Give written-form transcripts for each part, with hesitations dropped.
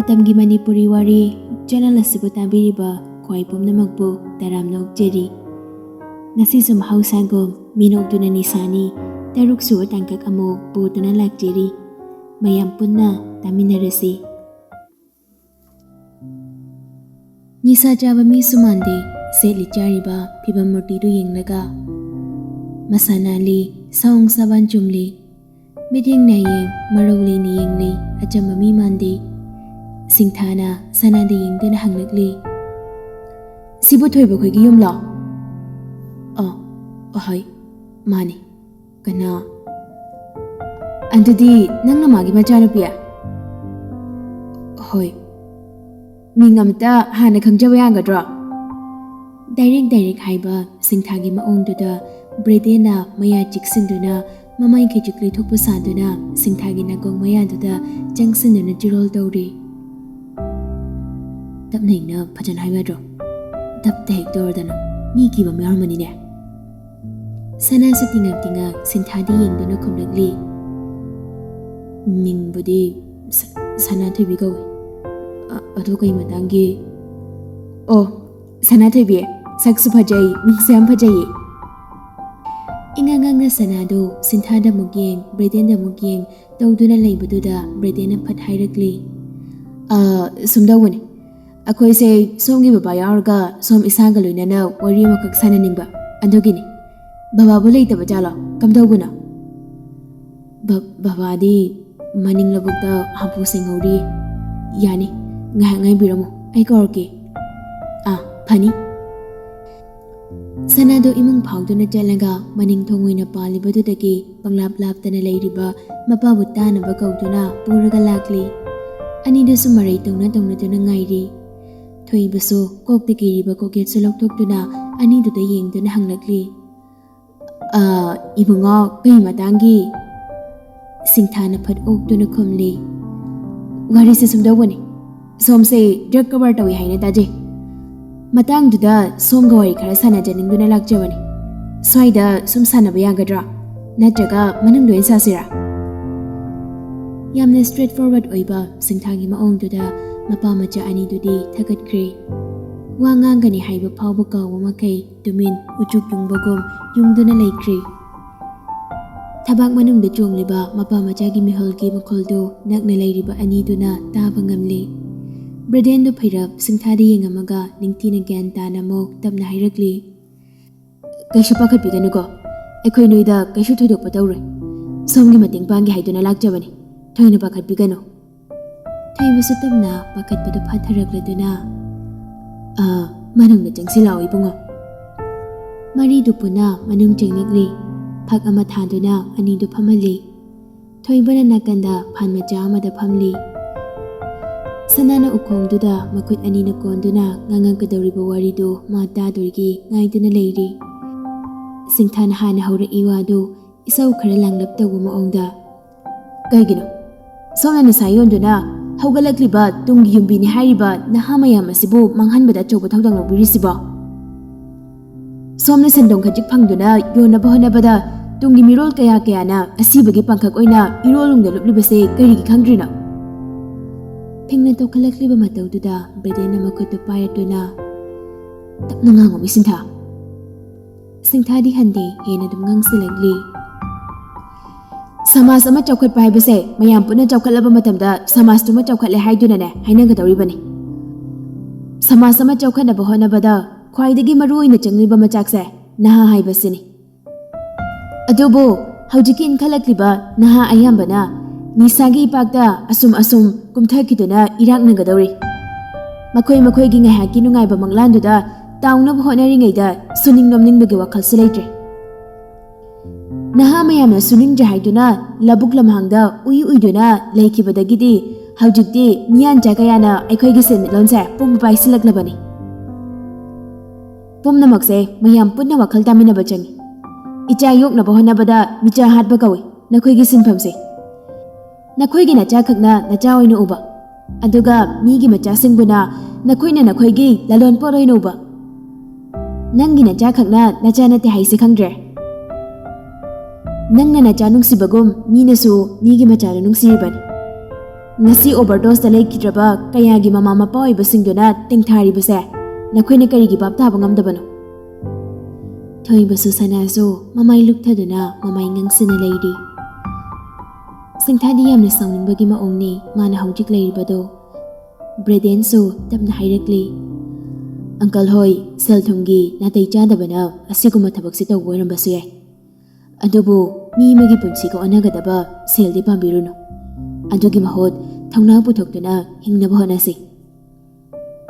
Matamgi Manipuri Wari channel asibu tabiriba khwai pumnamakbu taram nokjeri. Ngasi sum hausagom Minoktuna Nisani taruk su tangkak amok putuna lakjeri. Mayam punna taminarasi. Nisa jaba mi sumande setli jariba pibamurti du yenglaga. Masanali saung saban jumli. Midyeng na yeng maruli ni yengli ajama mi mandi. Singthana sanade yengduna hanglagli. Sibu thoiba khoi gi yumla. Ahai mani kana. Andudi nangna magi machanupiya. Hoi. Mingamta hana khangjaba yangadra. Direct haiba singthagi maongduda bredena maya chiksinduna mamai khijikli thokpa saduna singthagi nagong mayaduda jangsinduna jirol dawri. Tapnaina phajan haibadro. Tapta hekdordana mi kiba mayarmanine. Sana sa tingag sinthadi yengduna khumlagli. Mingbudi sana thibi gawi. Ado kay matangi. Sana thibi saksu phajai mingsam phajai. Ingangang na sanado sinthada mugyeng bredenda mugyeng tawduna laybaduda bredena phat hairagli. Sumdawani. Akoy say somgi baba yarga som isaga loinana wari makak sananingba. Andogini. Baba bulay taba jalo. Kamdawguna. Baba di maning labugda hapu singori. Yani. Ngay biramo. Ay korki. Pani. Sanado imong phawduna jalaga maning thongoina palibadudagi panglap-laptana layriba mapabutana ba kawduna puraga lakli. Anida sumaray tawna duna ngairi. Thoibaso kokdagi riba koket sulokthokduna aniduda yengduna hanglagli. Ibungo kay matangi. Singthana phat okduna khumli. Wari se sumdawani. Somse drug cover tawi haina taje. Matangduda somga wari khara sanajaningduna lakjawani. Swaida sum sanaba yagadra. Natraga manungdo insasira. Yamna straightforward oiba singthagi maongduda mapa macha anidudi thagatkre. Wangangani haiba phawba kawa makai tumin uchuk yungbagom yungduna laikre. Thabak manungda chongliba mapa machagi miholgi makholdo nakna lairiba aniduna taba ngamli. Bredendo phairap singthadi yengamaga ningthina gyan tana mok tapna hairagli. Kaishu pakhatbiganuko. Ekhoi noida kaishu thoidokpa tawroi. Somgi mating panggi haiduna lakjabani. Thoina pakhatbiganu. Thaibasu tapna pakhatpadu phatharagladuna. Manungna changsilaw ibungo. Maridu puna manung changlagli. Phak ama thanduna anidu phamali. Thoibana nakanda phan macha amada phamli. Sanana ukongduda makut anina konduna ngangangkadawriba waridu mata durgi ngaiduna leiri. Singthana hana haura iwadu isaw khara langlap tawba maongda. Kaigino. Somna nasayonduna haugalakliba tunggi yumbini hairiba nahamayam asibu manghanbada chawba thawdang lawbirisiba. Somna sendong khajik phangduna yonaba honabada tunggi mirol kaya na asibagi pangkhak oina irolungda luplibase karigi khangdrina. Pingna tawkhalakliba matawduda bredena makuttu payatuna. Tapna ngangom isintha. Singthadi hande hena dum ngangsilagli. Samas ama chawkhatpa haibase mayam puna chawkhatlaba matamda samas tuma chawkhatle haidunane hainangadawribani. Samas ama chawkhatnaba honabada khwaidagi maruoina changliba machakse naha haibasini. Adubo haujiki inkhalakliba naha ayambana nisagi ipakta asum kumthakiduna iraknagadawri. Makhoy gi ngahaki nungaiba manglanduda tawnaba honaringaida suning nomningbagi wakhalsu leitre. Naha mayamna suningja haiduna labuk lamhangda uiduna leikibadagidi haujikti miyan jagayana aikhoigi senmitlonse pumba paisilaklabani. Pumnamakse mayam punna wakhal taminaba changi. Icha yoknaba honabada micha hatba kawi nakhoigi sinphamse. Nakhoigi nacha khakna nacha oina uba. Aduga migi macha singbuna nakhoina nakhoigi lalon poroina uba. Nangi nacha khakna nacha nate haisi khangdre. Nangna nacha nungsibagum minasu migi macha nungsiribani. ngasi overdose da lekidraba kayagi mama mapa oibasingduna tingtharibase nakhoina karigi bab taba ngamdabano thoibasu sanasu mamai lukthaduna mamai ngangsina leiri singthadi yamne sauningbagi maongni mana haujik leiribado Braden su tapna hairakli Uncle Hoi selthungi natai chadabana asiguma thabakse tawbo rambasu yai adubu mi magi punsi ko anagadaba seldi pambiruno adugi mahot thongna puthokduna hingnaba honasi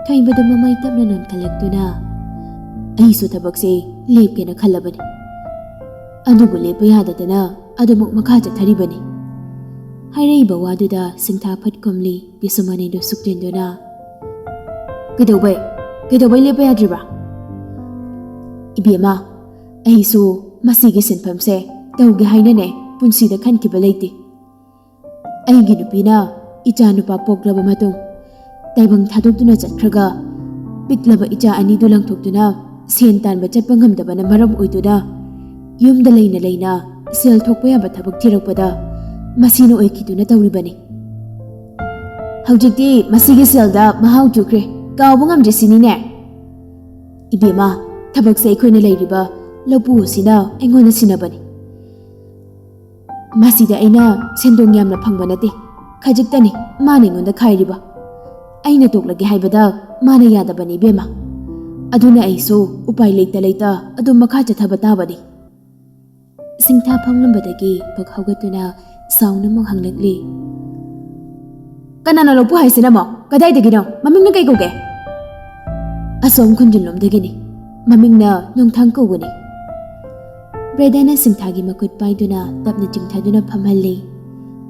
thaibada mamai tapna non kalaktuna ai su thabakse lepkena khallabani adubu lepa yadadana adumuk makha chatharibani hairaiba waduda singtha phatkomli bisumani do suktenduna Kaidobai lepa yadriba Ibema aisu masigi sinpamse tawge hainane punsida khankiba leite aigi nupina icha nupa poklaba matung taibang thadokduna chatkhraga piklaba icha ani du langthokduna sen tanba chatpa ngamdabana maram oiduna yumda leina sel thokpa yaba thabak thirakpada masino oikiduna tawribani haujikti masigi selda mahau chukre kawba ngamje sinine Ibema thabak se khoina leiriba lopu sina engona sinabani masida aina sendong yamna phangba nate khajiktani mane ngonda khairiba aina toklage haibada mane yadabani bema aduna aiso upai leita adu makha chathaba tabani singtha phanglambadagi pakhaugatuna sauna mong hanglakli kanana lopu haisina mo kadai dagino mamingna kai koge asom khunjulom dagini mamingna nungthang kogani Bredena singthagi makut paiduna tapna chingthaduna phamhalli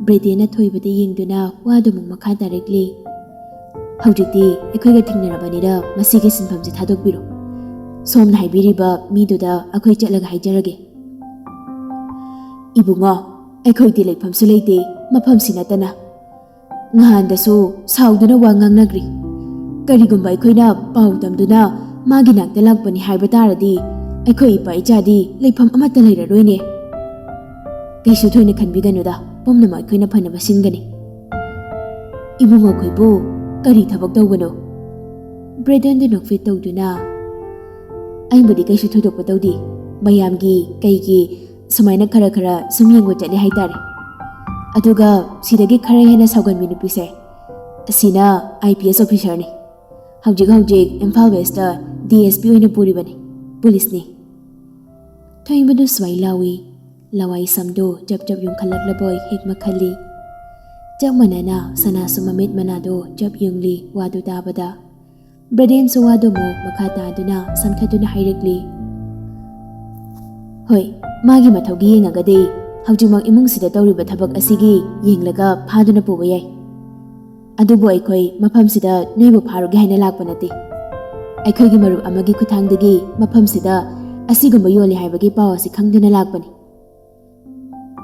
Bredena thoibadi yengduna wadumung makha directly haujikti ekhoiga thingnarabanira masigi sinphamji thadokbiro somna haibiriba miduda akhoi chatlaga haijarage ibunga ekhoidi leifamsu leite mafam sinatana ngahandasu sauduna wa ngangnagri karigumba ekhoina paudamduna magi nakta lakpani haiba taradi Aikhoi ipa ichadi leifam amata leiraroine kaisu thoina khanbiganuda pomnama aikhoina phanaba singani ibunga khoibu kari thabak tawgano Braden de nokfit tawduna aibudi kaisu thodokpa tawdi mayamgi kaigi sumaina khara sumyengo chali haitare aduga sidagi khara hena saugan minupise asina IPS officer ni haujik Imphal West DSP oina puribani police ni Thaibadu swai lawai samdo jab yung khalak laboy hikma khali jammanana sana sumamit manado jab yungli wadu dabada Braden so wadu mo makata aduna samthaduna hairakli Hoi magi mathaugi yengagade haujumang imung sida tawriba thabak asigi yenglaga phaduna puba yai adubu aikhoi mafam sida noibu pharuge haina lakpa nati aikhoi gi marup amagi khuthangdagi mafam sida asigumba yoli haibagi paw asi khangduna lakpani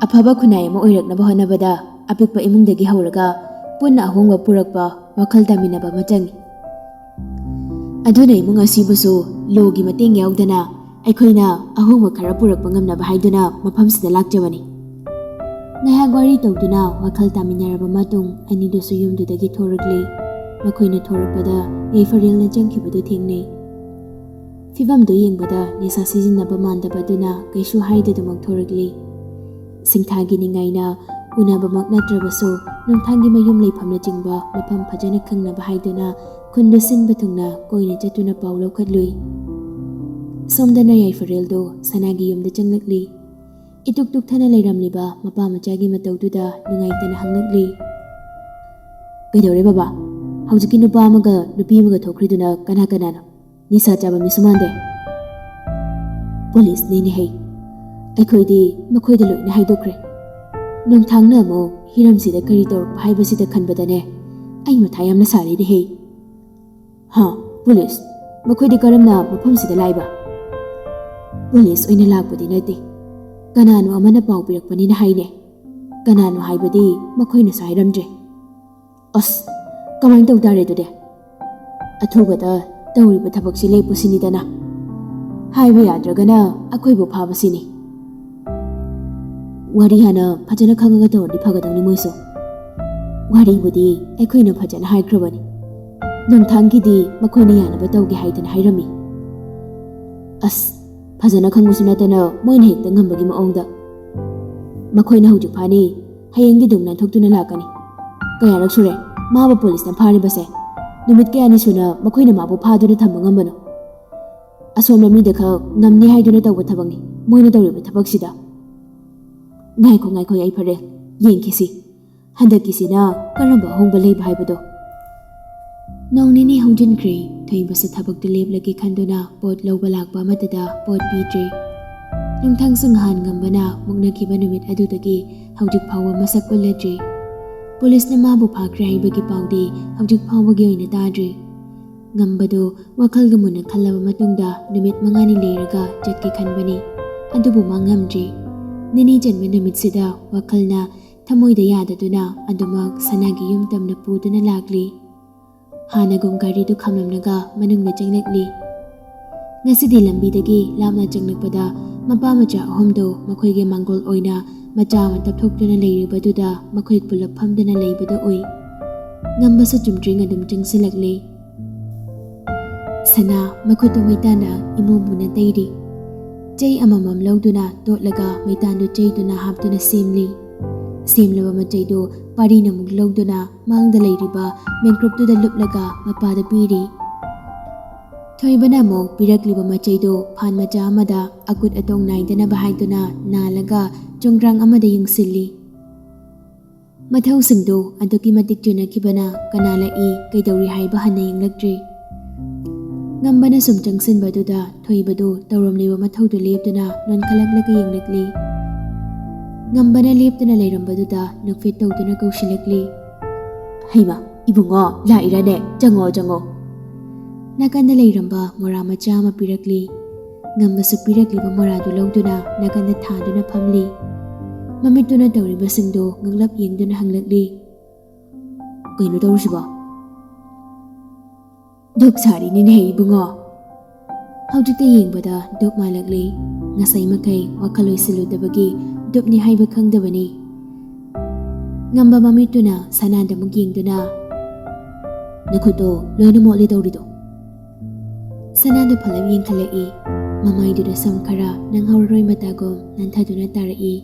afaba khunai ma oiraknaba honabada apikpa imungdagi hauraga punna ahongwa purakpa wakhal taminaba machangi aduna imung asibusu logi mateng yaudana aikhoina ahongwa khara purakpa ngamnaba haiduna mafam sida lakjabani ngayag wari tawduna wakhal taminaraba matung anidusu yumdudagi thorakli makhoina thorakpada yaifarelna changkhibadu thengnei Fibamdo yengbada nisa sizinaba mandabaduna kaisu haidadumak thorakli singthagi ningaina unabamak natrabasu nungthangi mayum leifamna jingba mafam phajana khangnaba haiduna khunda sinba thungna koina chatuna paulo khatlui somdana yaifareldo sanagi yumda changlakli ituk thana leiramliba mapa machagi matawduda nungaitana hanglakli kaidore baba haujiki nupa amaga nupi amaga thokriduna kana Nisa chaba misumande Police ni hei Aikhoidi makhoida loina haidokre nungthangna mo hiramsida kari tor haibasida khanbadane ai matha yamna sari de hei ha police makhoidi karamna mafamsida laiba Police oina lakpadi nati kanano amana paw pirakpani na haine kanano haibadi makhoina sairamdre as kamai tawtare dude athubada tawriba thabaksi lepusinidana haiba yadragana akhoibu phabasini wari hana phajana khangaga tawdi phagadawni moiso ꯋꯥꯔꯤꯕꯨꯗꯤ ꯑꯩꯈꯣꯏꯅ ꯐꯖꯅ ꯍꯥꯏꯈ꯭ꯔꯕꯅꯤ ꯅꯨꯡꯊꯥꯡꯒꯤꯗꯤ ꯃꯈꯣꯏꯅ ꯌꯥꯅꯕ ꯇꯧꯒꯦ ꯍꯥꯏꯗꯅ ꯍꯥꯏꯔꯝꯃꯤ ꯑꯁ ꯐꯖꯅ ꯈꯪꯕꯁꯨ ꯅꯠꯇꯅ ꯃꯣꯏꯅ ꯍꯦꯛꯇ ꯉꯝꯕꯒꯤ ꯃꯑꯣꯡꯗ ꯃꯈꯣꯏꯅ ꯍꯧꯖꯤꯛ ꯐꯥꯅꯤ ꯍꯌꯦꯡꯗꯤ ꯑꯗꯨꯝ ꯅꯥꯟꯊꯣꯛꯇꯨꯅ ꯂꯥꯛꯀꯅꯤ ꯀꯌꯥꯔꯛ ꯁꯨꯔꯦ ꯃꯥꯕꯨ ꯄꯨꯂꯤꯁꯅ ꯐꯥꯔꯤꯕꯁꯦ ꯅꯨꯃꯤꯠ ꯀꯌꯥꯅꯤ ꯁꯨꯅ ꯃꯈꯣꯏꯅ ꯃꯥꯕꯨ ꯐꯥꯗꯨꯅ ꯊꯝꯕ ꯉꯝꯕꯅꯣ ꯑꯁꯣꯝꯅ ꯃꯤꯗ ꯈꯛ ꯉꯝꯅꯤ ꯍꯥꯏꯗꯨꯅ ꯇꯧꯕ ꯊꯕꯛꯅꯤ ꯃꯣꯏꯅ ꯇꯧꯔꯤꯕ ꯊꯕꯛꯁꯤꯗ ꯉꯥꯏꯈꯣ ꯑꯩ ꯐꯔꯦ ꯌꯦꯡꯈꯤꯁꯤ ꯍꯟꯗꯛꯀꯤꯁꯤꯅ ꯀꯔꯝꯕ ꯑꯍꯣꯡꯕ ꯂꯩꯕ ꯍꯥꯏꯕꯗꯣ ꯅꯣꯡ ꯅꯤꯅꯤ ꯍꯧꯖꯤꯟꯈ꯭ꯔꯦ ꯊꯣꯏꯕꯁꯨ ꯊꯕꯛꯇꯨ ꯂꯦꯞꯂꯒꯦ ꯈꯟꯗꯨꯅ ꯄꯣꯠ ꯂꯧꯕ ꯂꯥꯛꯄ ꯑꯃꯠꯇꯗ ꯄꯣꯠ ꯄꯤꯗ꯭ꯔꯦ ꯅꯨꯡꯊꯪꯁꯨ ꯉꯍꯥꯟ ꯉꯝꯕꯅ ꯃꯨꯛꯅꯈꯤꯕ ꯅꯨꯃꯤꯠ ꯑꯗꯨꯗꯒꯤ ꯍꯧꯖꯤꯛ ꯐꯥꯎꯕ ꯃꯁꯛ ꯎꯠꯂꯗ꯭ꯔꯤ ꯄꯨꯂꯤꯁꯅ ꯃꯥꯕꯨ ꯐꯥꯈ꯭ꯔꯦ ꯍꯥꯏꯕꯒꯤ ꯄꯥꯎꯗꯤ ꯍꯧꯖꯤꯛ ꯐꯥꯎꯕꯒꯤ ꯑꯣꯏꯅ ꯇꯥꯗ꯭ꯔꯤ ꯉꯝꯕꯗꯨ ꯋꯥꯈꯜꯒ ꯃꯨꯟꯅ ꯈꯜꯂꯕ ꯃꯇꯨꯡꯗ ꯅꯨꯃꯤꯠ 5ꯅꯤ ꯂꯩꯔꯒ ꯆꯠꯀꯦ ꯈꯟꯕꯅꯤ ꯑꯗꯨꯕꯨ ꯃꯥ ꯉꯝꯗ꯭ꯔꯤ ꯅꯤꯅꯤ ꯆꯟꯕ ꯅꯨꯃꯤꯠꯁꯤꯗ ꯋꯥꯈꯜꯅ ꯊꯃꯣꯏꯗ ꯌꯥꯗꯗꯨꯅ ꯑꯗꯨꯃꯛ ꯁꯅꯥꯒꯤ ꯌꯨꯝ ꯇꯝꯅ ꯄꯨꯗꯨꯅ ꯂꯥꯛꯂꯤ ꯍꯥꯟꯅꯒꯨꯝ ꯒꯥꯔꯤꯗꯨ ꯈꯥꯝꯂꯝꯂꯒ ꯃꯅꯨꯡꯗ ꯆꯪꯂꯛꯂꯤ ꯉꯁꯤꯗꯤ ꯂꯝꯕꯤꯗꯒꯤ ꯂꯥꯞꯅ ꯆꯪꯂꯛꯄꯗ ꯃꯄꯥ ꯃꯆꯥ ꯑꯍꯨꯝꯗꯨ ꯃꯈꯣꯏꯒꯤ ꯃꯥꯡꯒꯣꯜ ꯑꯣꯏꯅ ꯃꯆꯥ ꯑꯃ ꯇꯞꯊꯣꯛꯇꯨꯅ ꯂꯩꯔꯤꯕꯗꯨꯗ ꯃꯈꯣꯏ ꯄꯨꯂꯞ ꯐꯝꯗꯨꯅ ꯂꯩꯕꯗꯨ ꯎꯏ ꯉꯝꯕꯁꯨ ꯆꯨꯝꯗ꯭ꯔꯤꯡ ꯑꯗꯨꯝ ꯆꯪꯁꯤꯜꯂꯛꯂꯤ ꯁꯅꯥ ꯃꯈꯨꯠꯇꯨ ꯃꯩꯇꯥꯟꯅ ꯏꯃꯨ-ꯃꯨꯅ ꯇꯩꯔꯤ ꯆꯩ ꯑꯃꯃꯝ ꯂꯧꯗꯨꯅ ꯇꯣꯠꯂꯒ ꯃꯩꯇꯥꯟꯗꯨ ꯆꯩꯗꯨꯅ ꯍꯥꯞꯇꯨꯅ ꯁꯦꯝꯂꯤ ꯁꯦꯝꯂꯕ ꯃꯆꯩꯗꯨ ꯄꯥꯔꯤꯅ ꯑꯃꯨꯛ ꯂꯧꯗꯨꯅ ꯃꯥꯡꯗ ꯂꯩꯔꯤꯕ ꯃꯦꯟꯀ꯭ꯔꯨꯞꯇꯨꯗ ꯂꯨꯞꯂꯒ ꯃꯄꯥꯗ ꯄꯤꯔꯤ ꯊꯣꯏꯕꯅ ꯑꯃꯨꯛ ꯄꯤꯔꯛꯂꯤꯕ ꯃꯆꯩꯗꯨ ꯐꯥꯟ ꯃꯆꯥ ꯑꯃꯗ ꯑꯀꯨꯠ ꯑꯇꯣꯡ ꯅꯥꯏꯗꯅꯕ ꯍꯥꯏꯗꯨꯅ ꯅꯥꯜꯂꯒ ꯆꯣꯡꯗ꯭ꯔꯥꯡ ꯑꯃꯗ ꯌꯨꯡꯁꯤꯜꯂꯤ ꯃꯊꯧꯁꯤꯡꯗꯨ ꯑꯗꯨꯛꯀꯤ ꯃꯇꯤꯛ ꯆꯨꯅꯈꯤꯕꯅ ꯀꯅꯥ ꯂꯥꯛꯏ ꯀꯩꯗꯧꯔꯤ ꯍꯥꯏꯕ ꯍꯟꯅ ꯌꯦꯡꯂꯛꯇ꯭ꯔꯤ ꯉꯝꯕꯅ ꯁꯨꯝ ꯆꯪꯁꯤꯟꯕꯗꯨꯗ ꯊꯣꯏꯕꯗꯨ ꯇꯧꯔꯝꯂꯤꯕ ꯃꯊꯧꯗꯨ ꯂꯦꯞꯇꯨꯅ ꯅꯣꯟꯈꯠꯂꯛꯂꯒ ꯌꯦꯡꯂꯛꯂꯤ ꯉꯝꯕꯅ ꯂꯦꯞꯇꯨꯅ ꯂꯩꯔꯝꯕꯗꯨꯗ ꯅꯨꯛꯐꯦꯠ ꯇꯧꯗꯨꯅ ꯀꯧꯁꯤꯜꯂꯛꯂꯤ ꯍꯩꯃꯥ ꯏꯕꯨꯡꯉꯣ ꯂꯥꯛꯏꯔꯅꯦ ꯆꯪꯉꯣ ꯅꯥꯀꯟꯗ ꯂꯩꯔꯝꯕ ꯃꯣꯔꯥ ꯃꯆꯥ ꯑꯃ ꯄꯤꯔꯛꯂꯤ ꯉꯝꯕꯁꯨ ꯄꯤꯔꯛꯂꯤꯕ ꯃꯣꯔꯥꯗꯨ ꯂꯧꯗꯨꯅ ꯅꯥꯀꯟꯗ ꯊꯥꯗꯨꯅ ꯐꯝꯂꯤ ꯃꯃꯤꯠꯇꯨꯅ ꯇꯧꯔꯤꯕꯁꯤꯡꯗꯨ ꯉꯛꯂꯞ ꯌꯦꯡꯗꯨꯅ ꯍꯪꯂꯛꯂꯤ ꯀꯩꯅꯣ ꯇꯧꯔꯤꯁꯤꯕꯣ ꯙꯨꯞ ꯁꯥꯔꯤꯅꯤꯅꯦ ꯏꯕꯨꯡꯉꯣ ꯍꯧꯖꯤꯛꯇ ꯌꯦꯡꯕꯗ ꯙꯨꯞ ꯃꯥꯜꯂꯛꯂꯤ ꯉꯁꯥꯏ ꯃꯈꯩ ꯋꯥꯈꯜ ꯂꯣꯏꯁꯤꯜꯂꯨꯗꯕꯒꯤ ꯙꯨꯞꯅꯤ ꯍꯥꯏꯕ ꯈꯪꯗꯕꯅꯤ ꯉꯝꯕ ꯃꯃꯤꯠꯇꯨꯅ ꯁꯅꯥꯗ ꯑꯃꯨꯛ ꯌꯦꯡꯗꯨꯅ ꯅꯈꯨꯠꯇꯣ ꯂꯣꯏꯅ ꯃꯣꯠꯂꯤ ꯇꯧꯔꯤꯗꯣ ꯁꯅꯥꯗꯨ ꯐꯂꯞ ꯌꯦꯡꯈꯠꯂꯛꯏ ꯃꯃꯥꯏꯗꯨꯗ ꯁꯝ ꯈꯔ ꯅꯪꯍꯧꯔꯔꯣꯏ ꯃꯇꯥꯒꯨꯝ ꯅꯥꯟꯊꯗꯨꯅ ꯇꯥꯔꯛꯏ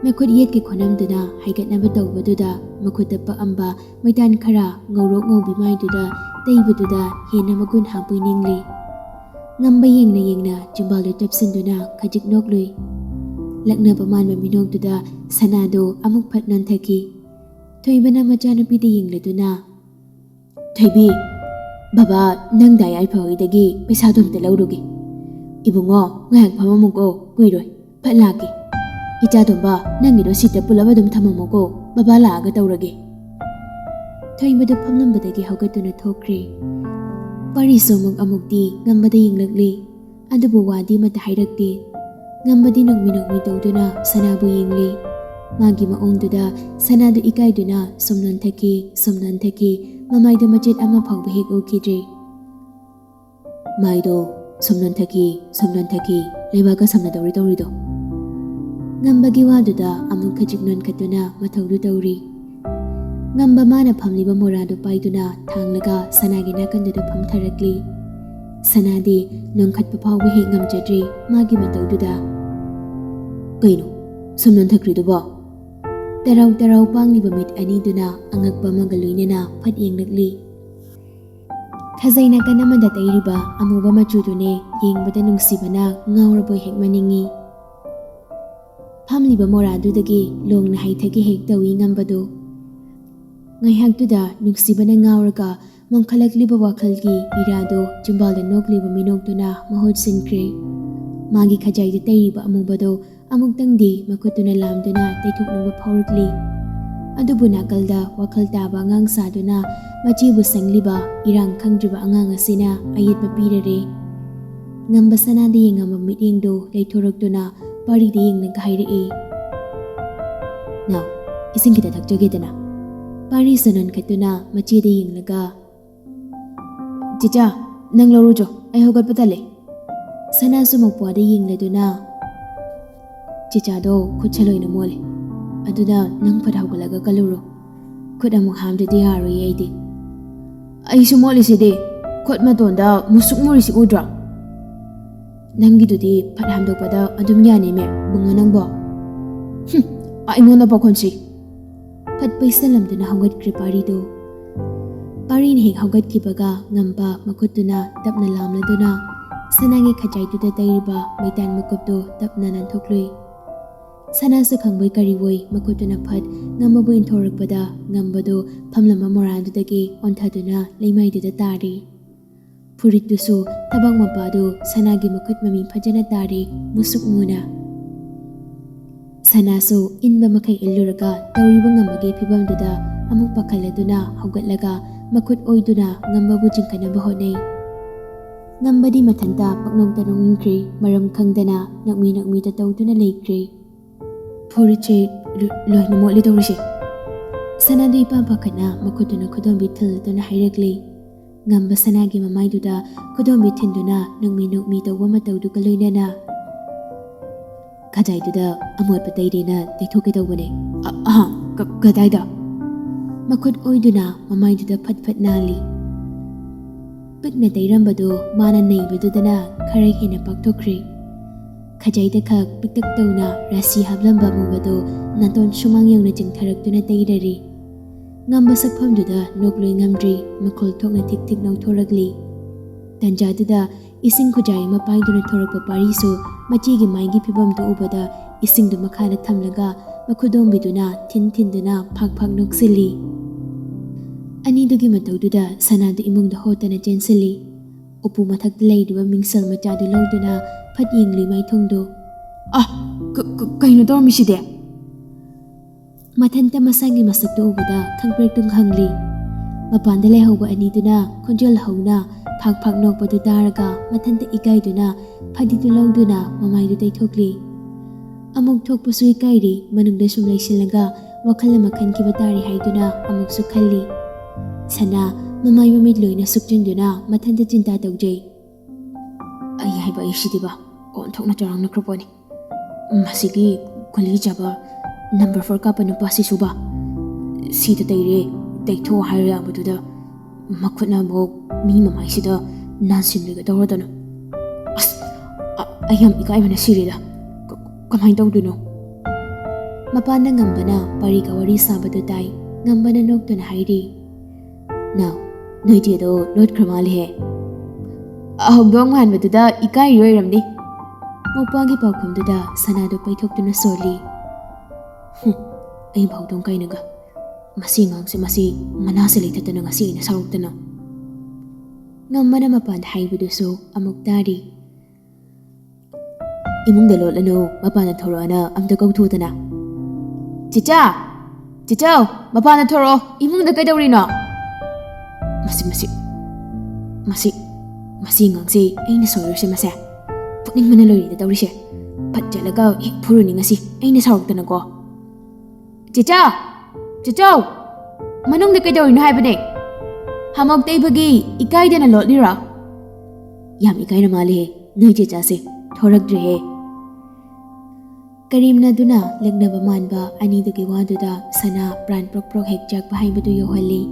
ꯃꯈꯨꯠ ꯌꯦꯠꯀꯤ ꯈꯣꯟꯅꯝꯗꯨꯅ ꯍꯥꯏꯒꯠꯅꯕ ꯇꯧꯕꯗꯨꯗ ꯃꯈꯨꯠꯇ ꯄꯛꯑꯝꯕ ꯃꯩꯇꯥꯟ ꯈꯔ ꯉꯧꯔꯣꯛ ꯉꯧꯕꯤ ꯃꯥꯏꯗꯨꯗ ꯇꯩꯕꯗꯨꯗ ꯍꯦꯟꯅ ꯃꯒꯨꯟ ꯍꯥꯞꯄꯣꯏ ꯅꯤꯡꯂꯤ ꯉꯝꯕ ꯌꯦꯡꯅ ꯆꯤꯝꯕꯥꯜꯗꯨ ꯇꯞꯁꯤꯟꯗꯨꯅ ꯈꯖꯤꯛ ꯅꯣꯛꯂꯨꯏ ꯂꯛꯅꯕ ꯃꯥꯟꯕ ꯃꯤꯅꯣꯛꯇꯨꯗ ꯁꯅꯥꯗꯨ ꯑꯃꯨꯛ ꯐꯠ ꯅꯣꯟꯊꯈꯤ ꯊꯣꯏꯕꯅ ꯃꯆꯥꯅꯨꯄꯤꯗ ꯌꯦꯡꯂꯗꯨꯅ ꯊꯣꯏꯕꯤ ꯕꯕꯥ ꯅꯪ ꯗꯥꯏ-ꯌꯥꯏꯐ-ꯍꯣꯏꯗꯒꯤ ꯄꯩꯁꯥꯗꯨ ꯑꯝꯇ ꯂꯧꯔꯨꯒꯦ ꯏꯕꯨꯡꯉꯣ ꯉꯥꯏꯍꯥꯛ ꯐꯝꯃꯝꯃꯨꯀꯣ ꯀꯨꯏꯔꯣꯏ ꯐꯠ ꯂꯥꯛꯀꯦ ꯏꯆꯥꯇꯣꯝꯕ ꯅꯪꯒꯤꯗꯣ ꯁꯤꯠꯇ ꯄꯨꯂꯞ ꯑꯗꯨꯝ ꯊꯝꯃꯝꯃꯣꯀꯣ ꯕꯕꯥ ꯂꯥꯛꯑꯒ ꯇꯧꯔꯒꯦ ꯊꯣꯏꯕꯗꯨ ꯐꯝꯂꯝꯕꯗꯒꯤ ꯍꯧꯒꯠꯇꯨꯅ ꯊꯣꯛꯈ꯭ꯔꯦ ꯄꯥꯔꯤꯁꯨ ꯑꯃꯨꯛꯇꯤ ꯉꯝꯕꯗ ꯌꯦꯡꯂꯛꯂꯤ ꯑꯗꯨꯕꯨ ꯋꯥꯗꯤ ꯑꯃꯠꯇ ꯍꯥꯏꯔꯛꯇꯦ ꯉꯝꯕꯗꯤ ꯅꯣꯛꯃꯤ ꯇꯧꯗꯨꯅ ꯁꯅꯥꯕꯨ ꯌꯦꯡꯂꯤ ꯃꯥꯒꯤ ꯃꯑꯣꯡꯗꯨꯗ ꯁꯅꯥꯗꯨ ꯏꯀꯥꯏꯗꯨꯅ ꯁꯨꯝ ꯅꯣꯟꯊꯈꯤ ꯃꯃꯥꯏꯗꯨ ꯃꯆꯦꯠ ꯑꯃ ꯐꯥꯎꯕ ꯍꯦꯛ ꯎꯈꯤꯗ꯭ꯔꯦ ꯃꯥꯏꯗꯣ ꯁꯨꯝ ꯅꯣꯟꯊꯈꯤ ꯂꯩꯕꯥꯛꯀ ꯁꯝꯅꯗꯧꯔꯤ ꯇꯧꯔꯤꯗꯣ ꯉꯝꯕꯒꯤ ꯋꯥꯗꯨꯗ ꯑꯃꯨꯛ ꯈꯖꯤꯛ ꯅꯣꯟꯈꯠꯇꯨꯅ ꯃꯊꯧꯗꯨ ꯇꯧꯔꯤ ꯉꯝꯕ ꯃꯥꯅ ꯐꯝꯂꯤꯕ ꯃꯣꯔꯥꯗꯨ ꯄꯥꯏꯗꯨꯅ ꯊꯥꯡꯂꯒ ꯁꯅꯥꯒꯤ ꯅꯥꯀꯟꯗꯨꯗ ꯐꯝꯊꯔꯛꯂꯤ ꯁꯅꯥꯗꯤ ꯅꯣꯟꯈꯠꯄ ꯐꯥꯎꯕ ꯍꯦꯛ ꯉꯝꯖꯗ꯭ꯔꯤ ꯃꯥꯒꯤ ꯃꯇꯧꯗꯨꯗ ꯀꯩꯅꯣ ꯁꯨꯝ ꯅꯣꯟꯊꯈ꯭ꯔꯤꯗꯨꯕꯣ ꯇꯔꯥꯎ ꯄꯥꯡꯂꯤꯕ ꯃꯤꯠ ꯑꯅꯤꯗꯨꯅ ꯑꯉꯛꯄ ꯑꯃꯒ ꯂꯣꯏꯅꯅ ꯐꯠ ꯌꯦꯡꯂꯛꯂꯤ ꯈꯖꯩ ꯅꯥꯀꯟ ꯑꯃꯗ ꯇꯩꯔꯤꯕ ꯑꯃꯨꯕ ꯃꯆꯨꯗꯨꯅꯦ ꯌꯦꯡꯕꯗ ꯅꯨꯡꯁꯤꯕꯅ ꯉꯥꯎꯔꯕꯣꯏ ꯍꯦꯛ ꯃꯅꯤꯡꯉꯤ ꯐꯝꯂꯤꯕ ꯃꯣꯔꯥꯗꯨꯗꯒꯤ ꯂꯣꯡꯅ ꯍꯩꯊꯒꯦ ꯍꯦꯛ ꯇꯧꯏ ꯉꯝꯕꯗꯨ ꯉꯥꯏꯍꯥꯛꯇꯨꯗ ꯅꯨꯡꯁꯤꯕꯅ ꯉꯥꯎꯔꯒ ꯃꯣꯡꯈꯠꯂꯛꯂꯤꯕ ꯋꯥꯈꯜꯒꯤ ꯏꯔꯥꯗꯨ ꯆꯤꯝꯕꯥꯜꯗ ꯅꯣꯛꯂꯤꯕ ꯃꯤꯅꯣꯛꯇꯨꯅ ꯃꯍꯨꯠ ꯁꯤꯟꯈ꯭ꯔꯦ ꯃꯥꯒꯤ ꯈꯖꯥꯏꯗ ꯇꯩꯔꯤꯕ ꯑꯃꯨꯕꯗꯨ ꯑꯃꯨꯛꯇꯪꯗꯤ ꯃꯈꯨꯠꯇꯨꯅ ꯂꯥꯝꯗꯨꯅ ꯇꯩꯊꯣꯛꯅꯕ ꯐꯥꯎꯔꯛꯂꯤ ꯑꯗꯨꯕꯨ ꯅꯥꯀꯜꯗ ꯋꯥꯈꯜ ꯇꯥꯕ ꯑꯉꯥꯡ ꯁꯥꯗꯨꯅ ꯃꯆꯦꯕꯨ ꯁꯪꯂꯤꯕ ꯏꯔꯥꯡ ꯈꯪꯗ꯭ꯔꯤꯕ ꯑꯉꯥꯡ ꯑꯁꯤꯅ ꯑꯌꯦꯠꯄ ꯄꯤꯔꯔꯦ ꯉꯝꯕ ꯁꯅꯥꯗ ꯌꯦꯡꯉꯝꯕ ꯃꯤꯠꯌꯦꯡꯗꯨ ꯂꯩꯊꯣꯔꯛꯇꯨꯅ ꯄꯥꯔꯤꯗ ꯌꯦꯡꯂꯒ ꯍꯥꯏꯔꯛꯏ ꯅꯥꯎ ꯏꯁꯤꯡ ꯈꯤꯇ ꯊꯛꯆꯒꯦꯗꯅ ꯄꯥꯔꯤꯁꯨ ꯅꯣꯟꯈꯠꯇꯨꯅ ꯃꯆꯦꯗ ꯌꯦꯡꯂꯒ ꯆꯤꯆꯥ ꯅꯪ ꯂꯧꯔꯨꯆꯣ ꯑꯩ ꯍꯧꯒꯠꯄ ꯇꯜꯂꯦ ꯁꯅꯥꯁꯨ ꯃꯧꯄ꯭ꯋꯥꯗ ꯌꯦꯡꯂꯗꯨꯅ ꯆꯤꯆꯥꯗꯣ ꯈꯨꯠꯁꯦ ꯂꯣꯏꯅ ꯃꯣꯠꯂꯦ ꯑꯗꯨꯅ ꯅꯪ ꯐꯠ ꯍꯧꯒꯠꯂꯒ ꯀꯜꯂꯨꯔꯣ ꯃꯈꯨꯠ ꯑꯃꯨꯛ ꯍꯥꯝꯗ꯭ꯔꯗꯤ ꯌꯥꯔꯣꯏꯌꯦ ꯑꯩꯗꯤ ꯑꯩꯁꯨ ꯃꯣꯠꯂꯤꯁꯤꯗꯤ ꯈꯨꯠ ꯃꯇꯣꯟꯗ ꯃꯨꯁꯨꯛ ꯃꯨꯔꯤꯁꯤ ꯎꯗ꯭ꯔꯣ ꯅꯪꯒꯤꯗꯨꯗꯤ ꯐꯠ ꯍꯥꯝꯗꯣꯛꯄꯗ ꯑꯗꯨꯝ ꯌꯥꯅꯤꯃꯦ ꯕꯨꯡꯉꯣ ꯅꯪꯕꯣ ꯑꯩꯉꯣꯟꯗ ꯄꯥꯈꯣꯟꯁꯤ ꯐꯠ ꯄꯩꯁꯜꯂꯝꯗꯨꯅ ꯍꯧꯒꯠꯈ꯭ꯔꯦ ꯄꯥꯔꯤꯗꯨ ꯄꯥꯔꯤꯅ ꯍꯦꯛ ꯍꯧꯒꯠꯈꯤꯕꯒ ꯉꯝꯕ ꯃꯈꯨꯠꯇꯨꯅ ꯇꯞꯅ ꯂꯥꯝꯂꯗꯨꯅ ꯁꯅꯥꯒꯤ ꯈꯖꯥꯏꯗꯨꯗ ꯇꯩꯔꯤꯕ ꯃꯩꯇꯥꯟ ꯃꯀꯨꯞꯇꯨ ꯇꯞꯅ ꯅꯥꯟꯊꯣꯛꯂꯨꯏ ꯁꯅꯥꯁꯨ ꯈꯪꯕꯣꯏ ꯀꯔꯤꯕꯣꯏ ꯃꯈꯨꯠꯇꯨꯅ ꯐꯠ ꯉꯝꯕꯕꯨ ꯏꯟꯊꯣꯔꯛꯄꯗ ꯉꯝꯕꯗꯨ ꯐꯝꯂꯝꯕ ꯃꯣꯔꯥꯗꯨꯗꯒꯤ ꯑꯣꯟꯊꯗꯨꯅ ꯂꯩꯃꯥꯏꯗꯨꯗ ꯇꯥꯔꯤ ꯐꯨꯔꯤꯠꯇꯨꯁꯨ ꯊꯕꯥꯛ ꯃꯄꯥꯗꯨ ꯁꯅꯥꯒꯤ ꯃꯈꯨꯠ ꯃꯃꯤ ꯐꯖꯅ ꯇꯥꯔꯤ ꯃꯨꯁꯨꯛ ꯃꯨꯅ ꯁꯅꯥꯁꯨ ꯏꯟꯕ ꯃꯈꯩ ꯏꯜꯂꯨꯔꯒ ꯇꯧꯔꯤꯕ ꯉꯝꯕꯒꯤ ꯐꯤꯕꯝꯗꯨꯗ ꯑꯃꯨꯛ ꯄꯥꯈꯠꯂꯗꯨꯅ ꯍꯧꯒꯠꯂꯒ ꯃꯈꯨꯠ ꯑꯣꯏꯗꯨꯅ ꯉꯝꯕꯕꯨ ꯆꯤꯡꯈꯠꯅꯕ ꯍꯣꯠꯅꯩ ꯉꯝꯕꯗꯤ ꯃꯊꯟꯇ ꯄꯛꯅꯣꯛꯇ ꯅꯣꯛꯅꯤꯡꯈ꯭ꯔꯦ ꯃꯔꯝ ꯈꯪꯗꯅ ꯅꯣꯛꯃꯤꯗ ꯇꯧꯗꯨꯅ ꯂꯩꯈ꯭ꯔꯦ ꯐꯨꯔꯤꯠꯁꯦ ꯂꯣꯏꯅ ꯃꯣꯠꯂꯤ ꯇꯧꯔꯤꯁꯦ ꯁꯅꯥꯗꯨ ꯏꯄꯥ ꯄꯥꯈꯠꯅ ꯃꯈꯨꯠꯇꯨꯅ ꯈꯨꯗꯣꯝꯕꯤ ꯊꯤꯜꯗꯨꯅ ꯍꯥꯏꯔꯛꯂꯤ ꯉꯝꯕ ꯁꯅꯥꯒꯤ ꯃꯃꯥꯏꯗꯨꯗ ꯈꯨꯗꯣꯝꯕꯤ ꯊꯤꯟꯗꯨꯅ ꯅꯣꯛꯃꯤ ꯇꯧꯕ ꯃꯇꯧꯗꯨꯒ ꯂꯣꯏꯅꯅ ꯈꯖꯥꯏꯗꯨꯗ ꯑꯃꯣꯠꯄ ꯇꯩꯔꯦꯅ ꯇꯩꯊꯣꯛꯀꯦ ꯇꯧꯕꯅꯦ ꯀꯗꯥꯏꯗ ꯃꯈꯨꯠ ꯑꯣꯏꯗꯨꯅ ꯃꯃꯥꯏꯗꯨꯗ ꯐꯠ ꯐꯠ ꯅꯥꯜꯂꯤ ꯄꯤꯛꯅ ꯇꯩꯔꯝꯕꯗꯨ ꯃꯥꯅ ꯅꯩꯕꯗꯨꯗꯅ ꯈꯔ ꯍꯦꯟꯅ ꯄꯥꯛꯊꯣꯛꯈ꯭ꯔꯦ ꯈꯖꯥꯏꯗ ꯈꯛ ꯄꯤꯛꯇꯛ ꯇꯧꯅ ꯔꯥꯁꯤ ꯍꯥꯞꯂꯝꯕ ꯑꯃꯨꯕꯗꯨ ꯅꯥꯇꯣꯟ ꯁꯨꯃꯥꯡ ꯌꯧꯅ ꯆꯤꯡꯊꯔꯛꯇꯨꯅ ꯇꯩꯔꯔꯤ ꯉꯝꯕ ꯁꯛꯐꯝꯗꯨꯗ ꯅꯣꯛꯂꯣꯏ ꯉꯝꯗ꯭ꯔꯤ ꯃꯈꯣꯜ ꯊꯣꯛꯅ ꯊꯤꯛ ꯊꯤꯛ ꯅꯧꯊꯣꯔꯛꯂꯤ ꯇꯟꯖꯥꯗꯨꯗ ꯏꯁꯤꯡ ꯈꯨꯖꯥꯏ ꯑꯃ ꯄꯥꯏꯗꯨꯅ ꯊꯣꯔꯛꯄ ꯄꯥꯔꯤꯁꯨ ꯃꯆꯤꯒꯤ ꯃꯥꯏꯒꯤ ꯐꯤꯕꯝꯗꯨ ꯎꯕꯗ ꯏꯁꯤꯡꯗꯨ ꯃꯈꯥꯗ ꯊꯝꯂꯒ ꯃꯈꯨꯗꯣꯝꯕꯤꯗꯨꯅ ꯊꯤꯟꯗꯨꯅ ꯐꯥꯛ ꯅꯣꯛꯁꯤꯜꯂꯤ ꯑꯅꯤꯗꯨꯒꯤ ꯃꯇꯧꯗꯨꯗ ꯁꯅꯥꯗꯨ ꯏꯃꯨꯡꯗ ꯍꯣꯠꯇꯅ ꯆꯦꯟꯁꯤꯜꯂꯤ ꯎꯄꯨ ꯃꯊꯛꯇ ꯂꯩꯔꯤꯕ ꯃꯤꯡꯁꯦꯜ ꯃꯆꯥꯗꯨ ꯂꯧꯗꯨꯅ ꯐꯠ ꯌꯦꯡꯂꯤ ꯃꯥꯏꯊꯣꯡꯗꯨ ꯀꯩꯅꯣ ꯇꯧꯔꯝꯃꯤꯁꯤꯗꯤ ꯃꯊꯟꯇ ꯃꯁꯥꯒꯤ ꯃꯁꯛꯇꯨ ꯎꯕꯗ ꯈꯪꯄ꯭ꯔꯦꯛꯇꯨꯝ ꯈꯪꯂꯤ ꯃꯄꯥꯟꯗ ꯂꯩꯍꯧꯕ ꯑꯅꯤꯗꯨꯅ ꯈꯣꯟꯖꯦꯜ ꯍꯧꯅ ꯐꯥꯛ ꯅꯣꯛꯄꯗꯨ ꯇꯥꯔꯒ ꯃꯊꯟꯇ ꯏꯀꯥꯏꯗꯨꯅ ꯐꯗꯤꯗꯨ ꯂꯧꯗꯨꯅ ꯃꯃꯥꯏꯗꯨ ꯇꯩꯊꯣꯛꯂꯤ ꯑꯃꯨꯛ ꯊꯣꯛꯄꯁꯨ ꯏꯀꯥꯏꯔꯤ ꯃꯅꯨꯡꯗ ꯁꯨꯝ ꯂꯩꯁꯤꯜꯂꯒ ꯋꯥꯈꯜ ꯑꯃ ꯈꯟꯈꯤꯕ ꯇꯥꯔꯤ ꯍꯥꯏꯗꯨꯅ ꯑꯃꯨꯛꯁꯨ ꯈꯜꯂꯤ ꯁꯅꯥ ꯃꯃꯥꯏ ꯃꯃꯤꯠ ꯂꯣꯏꯅ ꯁꯨꯞꯆꯤꯟꯗꯨꯅ ꯃꯊꯟꯇ ꯆꯤꯟꯇꯥ ꯇꯧꯖꯩ ꯑꯩ ꯍꯥꯏꯕ ꯑꯩꯁꯤꯗꯤꯕ ꯑꯣꯟꯊꯣꯛꯅ ꯆꯥꯎꯔꯥꯛꯅꯈ꯭ꯔꯄꯣꯠꯅꯤ ꯃꯁꯤꯒꯤ ꯒꯨꯂꯤ ꯆꯥꯕ ꯅꯝꯕꯔ 4 ꯀꯥꯞꯄ ꯅꯨꯄꯥꯁꯤꯁꯨꯕ ꯁꯤꯗ ꯇꯩꯔꯦ ꯇꯩꯊꯣꯛ ꯍꯥꯏꯔ ꯌꯥꯕꯗꯨꯗ ꯃꯈꯨꯠꯅ ꯑꯃꯨꯛ ꯃꯤ ꯃꯃꯥꯏꯁꯤꯗ ꯅꯥꯟꯁꯤꯟꯂꯒ ꯇꯧꯔꯗꯅ ꯑꯩ ꯌꯥꯝ ꯏꯀꯥꯏꯕꯅ ꯁꯤꯔꯦꯗ ꯀꯃꯥꯏꯅ ꯇꯧꯗꯣꯏꯅꯣ ꯃꯄꯥꯟꯗ ꯉꯝꯕꯅ ꯄꯥꯔꯤꯒ ꯋꯥꯔꯤ ꯁꯥꯕꯗꯨ ꯇꯥꯏ ꯉꯝꯕꯅ ꯅꯣꯛꯇꯨꯅ ꯍꯥꯏꯔꯤ ꯅꯣꯏ ꯆꯦꯗꯣ ꯂꯣꯠꯈ꯭ꯔ ꯃꯥꯜꯂꯦꯍꯦ ꯍꯧꯗꯣꯡ ꯃꯥꯟꯕꯗꯨꯗ ꯏꯀꯥꯏꯔꯤ ꯑꯣꯏꯔꯝꯅꯤ ꯃꯧꯄ꯭ꯋꯥꯒꯤ ꯄꯥꯎꯈꯨꯝꯗꯨꯗ ꯁꯅꯥꯗꯨ ꯄꯩꯊꯣꯛꯇꯨꯅ ꯁꯣꯜꯂꯤ ꯑꯩ ꯍꯧꯗꯣꯡ ꯀꯩꯅꯒ ꯃꯁꯤ ꯉꯥꯡꯁꯦ ꯃꯁꯤ ꯃꯅꯥꯁꯦ ꯂꯩꯊꯠꯇꯅ ꯉꯁꯤ ꯑꯩꯅ ꯁꯥꯎꯔꯛꯇꯅ ꯉꯝꯕꯅ ꯃꯄꯥꯟꯗ ꯍꯥꯏꯕꯗꯨꯁꯨ ꯑꯃꯨꯛ ꯇꯥꯔꯤ ꯏꯃꯨꯡꯗ ꯂꯣꯠꯂꯅꯨ ꯃꯄꯥꯟꯗ ꯊꯣꯔꯛꯑꯅ ꯑꯝꯇ ꯀꯧꯊꯣꯛꯗꯅ ꯆꯤꯆꯥꯎ ꯃꯄꯥꯟꯗ ꯊꯣꯔꯛꯑꯣ ꯏꯃꯨꯡꯗ ꯀꯩꯗꯧꯔꯤꯅꯣ ꯃꯁꯤ ꯉꯥꯡꯁꯦ ꯑꯩꯅ ꯁꯣꯏꯔꯨꯁꯦ ꯃꯁꯦ ꯄꯨꯛꯅꯤꯡꯕꯅ ꯂꯣꯏꯔꯤꯗ ꯇꯧꯔꯤꯁꯦ ꯐꯠ ꯆꯠꯂꯒ ꯍꯦꯛ ꯐꯨꯔꯨꯅꯤ ꯉꯁꯤ ꯑꯩꯅ ꯁꯥꯎꯔꯛꯇꯅꯀꯣ ꯆꯤꯆꯥꯎ ꯃꯅꯨꯡꯗ ꯀꯩꯗꯧꯔꯤꯅꯣ ꯍꯥꯏꯕꯅꯦ ꯍꯥꯃꯣꯛ ꯇꯩꯕꯒꯤ ꯏꯀꯥꯏꯗꯅ ꯂꯣꯠꯂꯤꯔꯣ ꯌꯥꯝ ꯏꯀꯥꯏꯔ ꯃꯥꯜꯂꯦꯍꯦ ꯅꯣꯏ ꯆꯦꯆꯥꯁꯦ ꯊꯣꯔꯛꯇ꯭ꯔꯦꯍꯦ ꯀꯔꯤꯝꯅꯗꯨꯅ ꯂꯛꯅꯕ ꯃꯥꯟꯕ ꯑꯅꯤꯗꯨꯒꯤ ꯋꯥꯗꯨꯗ ꯁꯅꯥ ꯄ꯭ꯔꯥꯟ ꯄ꯭ꯔꯣꯛ ꯍꯦꯛ ꯆꯥꯛꯄ ꯍꯥꯏꯕꯗꯨ ꯌꯧꯍꯜꯂꯤ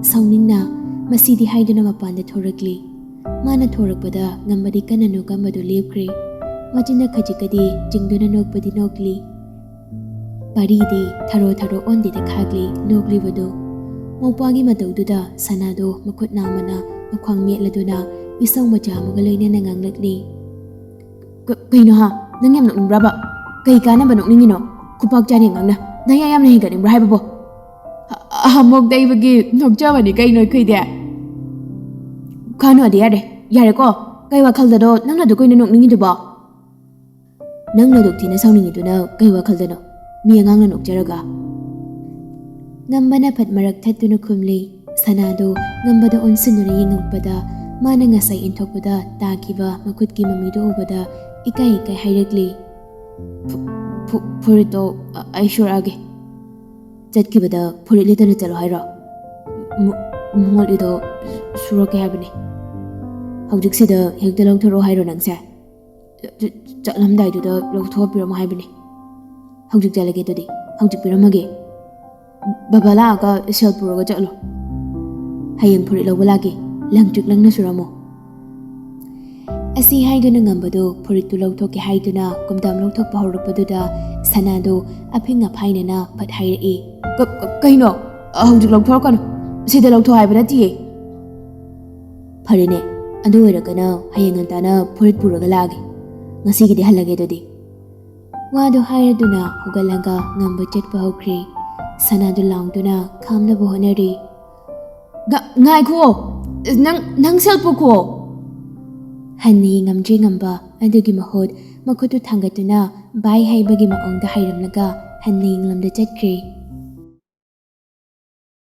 ꯁꯥꯎꯅꯤꯡꯅ ꯃꯁꯤꯗꯤ ꯍꯥꯏꯗꯨꯅ ꯃꯄꯥꯟꯗ ꯊꯣꯔꯛꯂꯤ ꯃꯥꯅ ꯊꯣꯔꯛꯄꯗ ꯉꯝꯕꯗꯤ ꯀꯟꯅ ꯅꯣꯛꯀꯝꯕꯗꯨ ꯂꯦꯞꯈ꯭ꯔꯦ ꯃꯆꯤꯟꯅ ꯈꯖꯤꯛꯀꯗꯤ ꯆꯤꯡꯗꯨꯅ ꯅꯣꯛꯄꯗꯤ ꯅꯣꯛꯂꯤ ꯄꯥꯔꯤꯗꯤ ꯊꯔꯣ ꯑꯣꯟꯗꯦꯗ ꯈꯥꯛꯂꯤ ꯅꯣꯛꯂꯤꯕꯗꯨ ꯃꯧꯄ꯭ꯋꯥꯒꯤ ꯃꯇꯧꯗꯨꯗ ꯁꯅꯥꯗꯣ ꯃꯈꯨꯠ ꯅꯥꯝꯃꯅ ꯃꯈ꯭ꯋꯥꯡ ꯃꯦꯠꯂꯗꯨꯅ ꯏꯁꯧ ꯃꯆꯥ ꯑꯃꯒ ꯂꯣꯏꯅꯅ ꯉꯥꯡꯂꯛꯂꯤ ꯀꯩꯅꯣ ꯅꯪ ꯌꯥꯝ ꯅꯣꯛꯅꯤꯡꯕ꯭ꯔꯕ ꯀꯩ ꯀꯥꯟꯅꯕ ꯅꯣꯛꯅꯤꯡꯉꯤꯅꯣ ꯈꯨꯄꯥꯛ ꯆꯥꯅꯤ ꯉꯥꯡꯅ ꯅꯪ ꯌꯥꯝꯅ ꯍꯦꯟꯒꯠꯅꯤꯡꯕ꯭ꯔꯥ ꯍꯥꯏꯕꯕꯣ ꯍꯥꯃꯣꯛ ꯇꯩꯕꯒꯤ ꯅꯣꯛꯆꯕꯅꯤ ꯀꯩꯅꯣ ꯑꯩꯈꯣꯏꯗꯤ ꯈꯥꯅꯨ ꯌꯥꯔꯦꯀꯣ ꯀꯩ ꯋꯥꯈꯜꯗꯅꯣ ꯅꯪꯅ ꯑꯗꯨ ꯀꯩꯅꯣ ꯅꯣꯛꯅꯤꯡꯉꯤꯗꯨꯕꯣ ꯅꯪꯅ ꯑꯗꯨꯛ ꯊꯤꯅ ꯁꯥꯎꯅꯤꯡꯉꯤꯗꯨꯅ ꯀꯩ ꯋꯥꯈꯜꯗꯅꯣ ꯃꯤ ꯑꯉꯥꯡꯅ ꯅꯣꯛꯆꯔꯒ ꯉꯝꯕꯅ ꯐꯠ ꯃꯔꯛ ꯊꯠꯇꯨꯅ ꯈꯨꯝꯂꯤ ꯁꯅꯥꯗꯨ ꯉꯝꯕꯗ ꯑꯣꯟꯁꯤꯟꯗꯨꯅ ꯌꯦꯡꯉꯛꯄꯗ ꯃꯥꯅ ꯉꯁꯥꯏ ꯏꯟꯊꯣꯛꯄꯗ ꯇꯥꯈꯤꯕ ꯃꯈꯨꯠꯀꯤ ꯃꯃꯤꯗꯨ ꯎꯕꯗ ꯏꯀꯥꯏ ꯍꯥꯏꯔꯛꯂꯤ ꯐꯨꯔꯤꯠꯇꯣ ꯑꯩ ꯁꯨꯔꯛꯑꯒꯦ ꯆꯠꯈꯤꯕꯗ ꯐꯨꯔꯤꯠ ꯂꯤꯠꯇꯅ ꯆꯠꯂꯣ ꯍꯥꯏꯔꯣ ꯃꯣꯠꯂꯤꯗꯣ ꯁꯨꯔꯛꯀꯦ ꯍꯥꯏꯕꯅꯤ ꯍꯧꯖꯤꯛꯁꯤꯗ ꯍꯦꯛꯇ ꯂꯧꯊꯣꯔꯛꯑꯣ ꯍꯥꯏꯔꯣ ꯅꯪꯁꯦ ꯆꯠꯂꯝꯗꯥꯏꯗꯨꯗ ꯂꯧꯊꯣꯛꯄꯤꯔꯝꯃꯣ ꯍꯥꯏꯕꯅꯤ ꯍꯧꯖꯤꯛ ꯆꯠꯂꯒꯦ ꯑꯗꯨꯗꯤ ꯍꯧꯖꯤꯛ ꯄꯤꯔꯝꯃꯒꯦ Baba laga sel puraga chalo. Hayang furit lawba lagi langtrik langna suramo. Asi haiduna ngambado furit tu lawthoki haiduna kumdam lawthokpa horukpaduda sanado aphinga phainana phat hairi. Kaino hawjik lawthorkanu sida lawtho haiba natiye. Farine adu oiragana hayang antana furit puraga lagi. Ngasigidi halage dodi. Wado hairaduna hugalaga ngamba chetpa hokri. Sanadu laungduna khamnaba honari. Ngai ko nang selpo ko. Hani ngamdri ngamba adugi mahod makhutu thangatuna bai haibagi maongda hairamlaga hani nglamda chatkri.